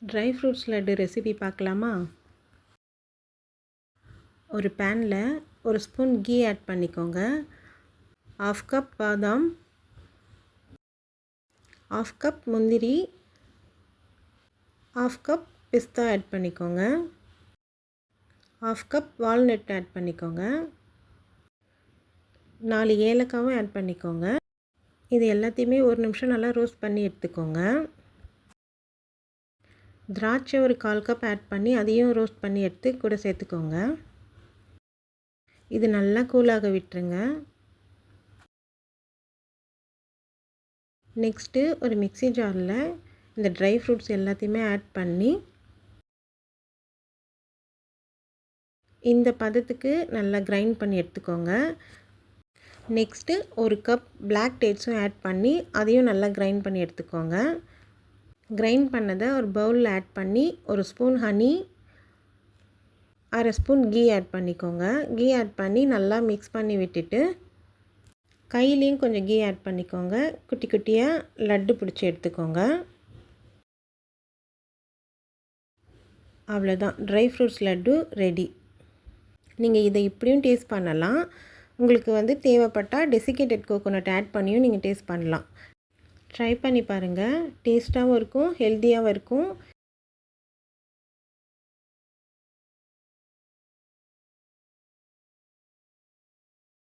Dry fruits laddu recipe பார்க்கலாமா? ஒரு பேனில் ஒரு ஸ்பூன் கீ ஆட் பண்ணிக்கோங்க. 1/2 கப் பாதாம், 1/2 கப் முந்திரி, 1/2 கப் பிஸ்தா ஆட் பண்ணிக்கோங்க. 1/2 கப் வால்நட் ஆட் பண்ணிக்கோங்க. 4 ஏலக்காவும் ஆட் பண்ணிக்கோங்க. இது எல்லாத்தையுமே ஒரு நிமிஷம் நல்லா ரோஸ்ட் பண்ணி எடுத்துக்கோங்க. திராட்சை ஒரு 1/4 கப் ஆட் பண்ணி அதையும் ரோஸ்ட் பண்ணி எடுத்து கூட சேர்த்துக்கோங்க. இது நல்லா கூலாக விட்டுருங்க. நெக்ஸ்ட்டு ஒரு மிக்ஸி ஜாரில் இந்த ட்ரை ஃப்ரூட்ஸ் எல்லாத்தையுமே ஆட் பண்ணி இந்த பதத்துக்கு நல்லா கிரைண்ட் பண்ணி எடுத்துக்கோங்க. நெக்ஸ்ட்டு ஒரு கப் பிளாக் டேட்ஸும் ஆட் பண்ணி அதையும் நல்லா கிரைண்ட் பண்ணி எடுத்துக்கோங்க. கிரைண்ட் பண்ணதை ஒரு பவுலில் ஆட் பண்ணி ஒரு spoon honey, 1/2 spoon ghee add பண்ணிக்கோங்க. கீ ஆட் பண்ணி நல்லா மிக்ஸ் பண்ணி விட்டுட்டு கையிலையும் கொஞ்சம் கீ ஆட் பண்ணிக்கோங்க. குட்டி குட்டியாக லட்டு பிடிச்சி எடுத்துக்கோங்க. அவ்வளோதான், ட்ரை ஃப்ரூட்ஸ் லட்டு ரெடி. நீங்கள் இதை இப்படியும் டேஸ்ட் பண்ணலாம். உங்களுக்கு தேவைப்பட்டால் டெசிகேட்டட் கோகோனட் ஆட் பண்ணியும் நீங்கள் டேஸ்ட் பண்ணலாம். ட்ரை பண்ணி பாருங்கள். டேஸ்ட்டாகவும் இருக்கும், ஹெல்த்தியாகவும் இருக்கும்.